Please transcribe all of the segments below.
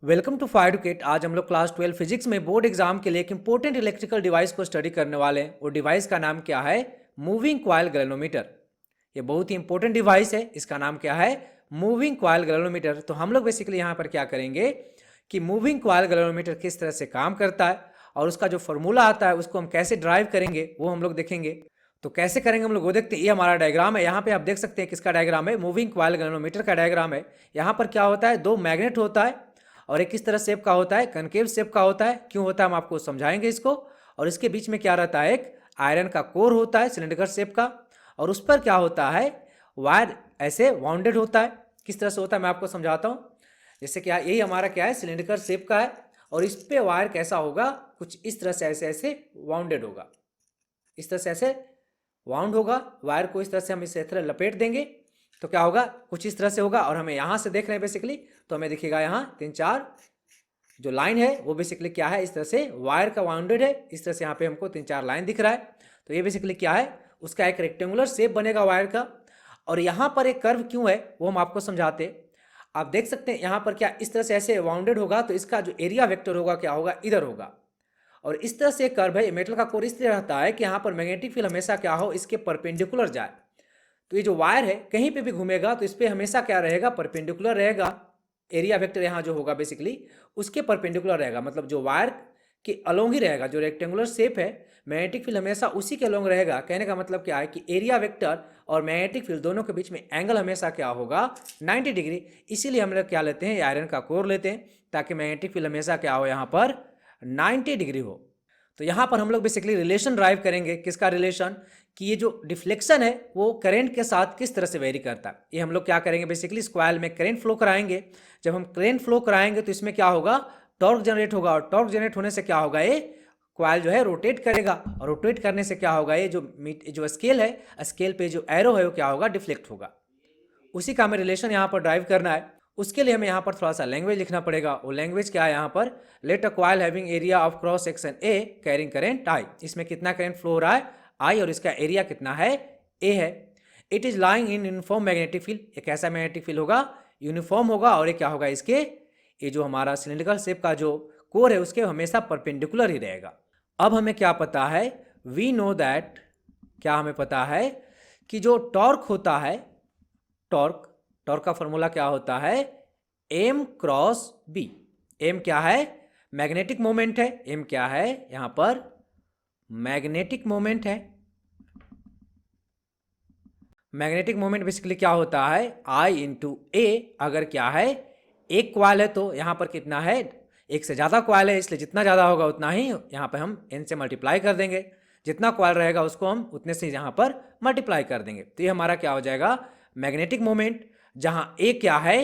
Welcome to fire educate. आज हम लोग क्लास 12 फिजिक्स में बोर्ड एग्जाम के लिए एक इंपॉर्टेंट इलेक्ट्रिकल डिवाइस को स्टडी करने वाले हैं। वो डिवाइस का नाम क्या है? Moving coil galvanometer. ये बहुत ही इंपॉर्टेंट डिवाइस है। इसका नाम क्या है? Moving coil galvanometer. तो हम लोग बेसिकली यहाँ पर क्या करेंगे कि मूविंग कॉइल गैल्वेनोमीटर किस तरह से काम करता है और उसका जो फॉर्मूला आता है उसको हम कैसे ड्राइव करेंगे वो हम लोग देखेंगे। तो कैसे करेंगे हम लोग वो देखते हैं। ये हमारा डायग्राम है। यहाँ पे आप देख सकते हैं किसका डायग्राम है? मूविंग कॉइल गैल्वेनोमीटर का डायग्राम है। यहाँ पर क्या होता है? दो मैग्नेट होता है और एक किस तरह शेप का होता है? कनकेव शेप का होता है। क्यों होता है हम आपको समझाएंगे इसको। और इसके बीच में क्या रहता है? एक आयरन का कोर होता है सिलेंडर शेप का, और उस पर क्या होता है? वायर ऐसे वाउंडेड होता है। किस तरह से होता है मैं आपको समझाता हूँ। जैसे क्या यही हमारा क्या है? सिलेंडर शेप का है और इस पे वायर कैसा होगा? कुछ इस तरह से ऐसे ऐसे वाउंडेड होगा। इस तरह से ऐसे वाउंड होगा। वायर को इस तरह से हम इस तरह लपेट देंगे तो क्या होगा? कुछ इस तरह से होगा। और हमें यहाँ से देख रहे हैं बेसिकली, तो हमें दिखेगा यहाँ 3-4 जो लाइन है वो बेसिकली क्या है? इस तरह से वायर का वाउंडेड है। इस तरह से यहाँ पे हमको 3-4 लाइन दिख रहा है। तो ये बेसिकली क्या है? उसका एक रेक्टेंगुलर शेप बनेगा वायर का। और यहाँ पर एक कर्व क्यों है वो हम आपको समझाते। आप देख सकते हैं यहाँ पर क्या इस तरह से ऐसे वाउंडेड होगा तो इसका जो एरिया वेक्टर होगा क्या होगा? इधर होगा। और इस तरह से कर्व है। मेटल का कोर इस तरह रहता है कि यहाँ पर मैग्नेटिक फील्ड हमेशा क्या हो? इसके परपेंडिकुलर जाए। तो ये जो वायर है कहीं पे भी घूमेगा तो इस पर हमेशा क्या रहेगा? परपेंडिकुलर रहेगा। एरिया वेक्टर यहाँ जो होगा बेसिकली उसके परपेंडिकुलर रहेगा। मतलब जो वायर के अलोंग ही रहेगा। जो रेक्टेंगुलर शेप है मैग्नेटिक फील्ड हमेशा उसी के अलोंग रहेगा। कहने का मतलब क्या है कि एरिया वेक्टर और मैग्नेटिक फील्ड दोनों के बीच में एंगल हमेशा क्या होगा? 90 डिग्री। इसीलिए हम लोग क्या लेते हैं? आयरन का कोर लेते हैं ताकि मैग्नेटिक फील्ड हमेशा क्या हो? यहाँ पर 90 डिग्री हो। तो यहाँ पर हम लोग बेसिकली रिलेशन ड्राइव करेंगे। किसका रिलेशन? कि ये जो डिफ्लेक्शन है वो करंट के साथ किस तरह से वेरी करता है। ये हम लोग क्या करेंगे बेसिकली? इस कॉइल में करंट फ्लो कराएंगे। जब हम करंट फ्लो कराएंगे तो इसमें क्या होगा? टॉर्क जनरेट होगा। और टॉर्क जनरेट होने से क्या होगा? ये कॉइल जो है रोटेट करेगा। और रोटेट करने से क्या होगा? ये जो स्केल है, स्केल पे जो एरो है वो क्या होगा? डिफ्लेक्ट होगा। उसी का हमें रिलेशन यहाँ पर ड्राइव करना है। उसके लिए हमें यहाँ पर थोड़ा सा लैंग्वेज लिखना पड़ेगा। वो लैंग्वेज क्या है यहाँ पर? Let a coil having area of cross section A carrying current I. इसमें कितना करंट फ्लो हो रहा है? आई। और इसका एरिया कितना है? ए है। It is lying in uniform magnetic field. एक ऐसा मैग्नेटिक फील्ड होगा, यूनिफॉर्म होगा। और ये क्या होगा? इसके ये जो हमारा सिलिंड्रिकल शेप का जो कोर है उसके हमेशा परपेंडिकुलर ही रहेगा। अब हमें क्या पता है? वी नो दैट, क्या हमें पता है कि जो टॉर्क होता है, टॉर्क टॉर्क का फॉर्मूला क्या होता है? M cross B. एम क्या है? मैग्नेटिक मोमेंट है। एम क्या है? यहां पर मैग्नेटिक मोमेंट है। मैग्नेटिक मोमेंट बेसिकली क्या होता है? आई इंटू ए। अगर क्या है? एक क्वाइल है तो यहां पर कितना है? एक से ज्यादा क्वाइल है, इसलिए जितना ज्यादा होगा उतना ही यहां पर हम एन से मल्टीप्लाई कर देंगे। जितना क्वाइल रहेगा उसको हम उतने से यहां पर मल्टीप्लाई कर देंगे। तो ये हमारा क्या हो जाएगा? Magnetic moment. जहां ए क्या है?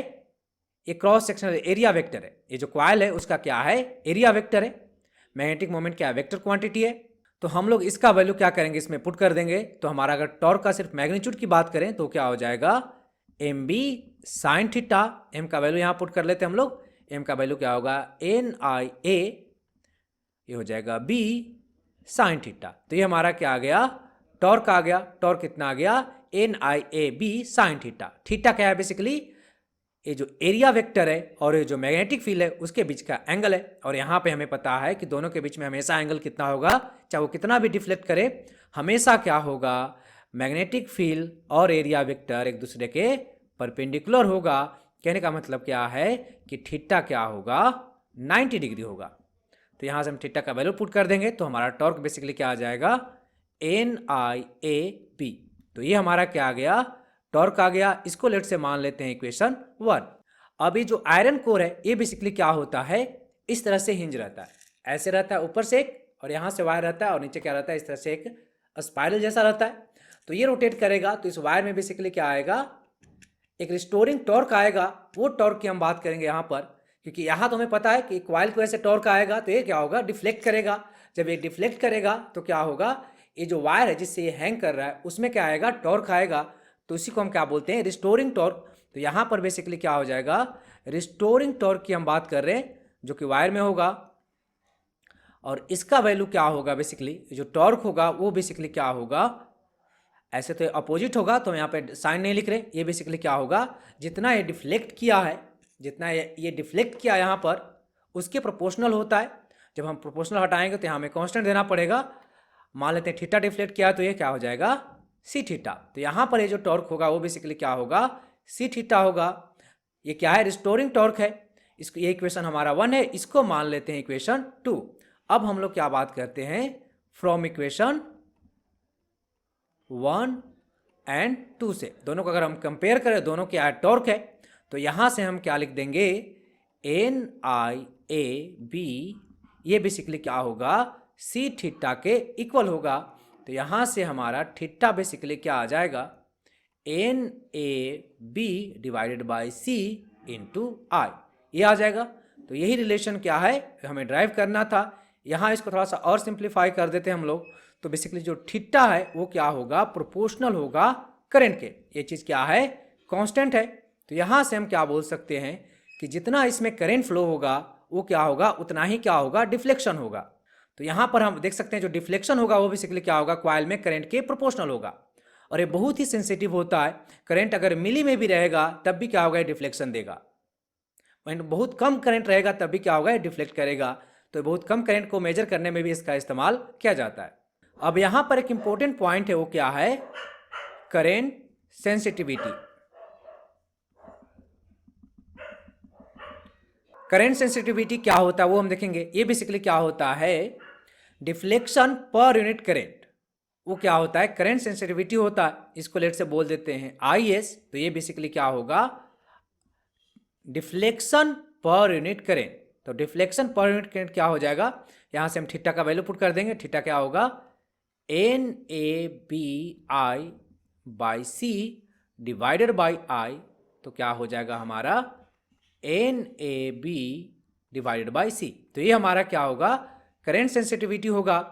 ये क्रॉस सेक्शनल एरिया वेक्टर है। ये जो क्वाइल है उसका क्या है? एरिया वेक्टर है। मैग्नेटिक मोमेंट क्या है? वेक्टर क्वांटिटी है। तो हम लोग इसका वैल्यू क्या करेंगे? इसमें पुट कर देंगे। तो हमारा अगर टॉर्क का सिर्फ मैग्नीट्यूड की बात करें तो क्या हो जाएगा? M B sine theta. M का वैल्यू यहां पुट कर लेते हैं हम लोग। एम का वैल्यू क्या होगा? एन आई ए। ये हो जाएगा बी साइन थीटा। तो ये हमारा क्या आ गया? टॉर्क आ गया। टॉर्क कितना आ गया? N I A B sine theta. Theta क्या है बेसिकली? ये जो एरिया वेक्टर है और ये जो मैग्नेटिक फील्ड है उसके बीच का एंगल है। और यहाँ पे हमें पता है कि दोनों के बीच में हमेशा एंगल कितना होगा? चाहे वो कितना भी डिफ्लेक्ट करे हमेशा क्या होगा? मैग्नेटिक फील्ड और एरिया वेक्टर एक दूसरे के परपेंडिकुलर होगा। कहने का मतलब क्या है कि थीटा क्या होगा? 90 डिग्री होगा। तो यहाँ से हम थीटा का वैल्यू पुट कर देंगे तो हमारा टॉर्क बेसिकली क्या आ जाएगा? N I A B. तो ये हमारा क्या आ गया? टॉर्क आ गया। इसको लेट से मान लेते हैं इक्वेशन 1। अभी जो आयरन कोर है ये बेसिकली क्या होता है? इस तरह से हिंज रहता है। ऐसे रहता है ऊपर से एक, और यहाँ से वायर रहता है, और नीचे क्या रहता है? इस तरह से एक स्पाइरल जैसा रहता है। तो ये रोटेट करेगा तो इस वायर में बेसिकली क्या आएगा? एक रिस्टोरिंग टॉर्क आएगा। वो टॉर्क की हम बात करेंगे यहाँ पर, क्योंकि यहाँ तो हमें पता है कि कॉइल की वजह से टॉर्क आएगा तो ये क्या होगा? डिफ्लेक्ट करेगा। जब ये डिफ्लेक्ट करेगा तो क्या होगा? ये जो वायर है जिससे ये हैंग कर रहा है उसमें क्या आएगा? टॉर्क आएगा। तो इसी को हम क्या बोलते हैं? Restoring torque. तो यहाँ पर बेसिकली क्या हो जाएगा? रिस्टोरिंग टॉर्क की हम बात कर रहे हैं जो कि वायर में होगा। और इसका वैल्यू क्या होगा? बेसिकली जो टॉर्क होगा वो बेसिकली क्या होगा? ऐसे तो अपोजिट होगा तो हम यहाँ पे साइन नहीं लिख रहे। ये बेसिकली क्या होगा? जितना ये डिफ्लेक्ट किया है, जितना ये डिफ्लेक्ट किया यहाँ पर उसके प्रोपोर्शनल होता है। जब हम प्रोपोर्शनल हटाएंगे तो यहाँ हमें कांस्टेंट देना पड़ेगा। मान लेते हैं थीटा डिफ्लेक्ट किया तो ये क्या हो जाएगा, सी थीटा। तो यहाँ पर ये जो टॉर्क होगा वो बेसिकली क्या होगा, सी थीटा होगा। ये क्या है, रिस्टोरिंग टॉर्क है। इसको, ये इक्वेशन हमारा 1 है, इसको मान लेते हैं इक्वेशन 2। अब हम लोग क्या बात करते हैं, फ्रॉम इक्वेशन 1 एंड 2 से दोनों को अगर हम कंपेयर करें, दोनों क्या है, टॉर्क है। तो यहाँ से हम क्या लिख देंगे, एन आई ए बी, ये बेसिकली क्या होगा, सी थीटा के इक्वल होगा। तो यहाँ से हमारा थीटा बेसिकली क्या आ जाएगा, N A B divided by C into I, ये आ जाएगा। तो यही रिलेशन क्या है हमें ड्राइव करना था। यहाँ इसको थोड़ा सा और सिंप्लीफाई कर देते हैं हम लोग। तो बेसिकली जो थीटा है वो क्या होगा, प्रोपोर्शनल होगा करंट के। ये चीज़ क्या है, कांस्टेंट है। तो यहाँ से हम क्या बोल सकते हैं कि जितना इसमें करंट फ्लो होगा वो क्या होगा, उतना ही क्या होगा, डिफ्लेक्शन होगा। तो यहाँ पर हम देख सकते हैं जो डिफ्लेक्शन होगा वो बेसिकली क्या होगा, कॉइल में करंट के प्रोपोर्शनल होगा। और ये बहुत ही सेंसिटिव होता है। करंट अगर मिली में भी रहेगा तब भी क्या होगा, ये डिफ्लेक्शन देगा। बहुत कम करंट रहेगा तब भी क्या होगा, ये डिफ्लेक्ट करेगा। तो बहुत कम करंट को मेजर करने में भी इसका इस्तेमाल किया जाता है। अब यहाँ पर एक इंपॉर्टेंट पॉइंट है, वो क्या है, करंट सेंसिटिविटी। करंट सेंसिटिविटी क्या होता है वो हम देखेंगे। ये बेसिकली क्या होता है, डिफ्लेक्शन पर यूनिट करंट, वो क्या होता है, करंट सेंसिटिविटी होता है। इसको लेट से बोल देते हैं IS। तो ये बेसिकली क्या होगा, डिफ्लेक्शन पर यूनिट करंट। तो डिफ्लेक्शन पर यूनिट करंट क्या हो जाएगा, यहाँ से हम थीटा का वैल्यू पुट कर देंगे। थीटा क्या होगा, NABI by C divided by I. तो क्या हो जाएगा हमारा, NAB डिवाइडेड बाई सी। तो ये हमारा क्या होगा, करंट सेंसिटिविटी होगा।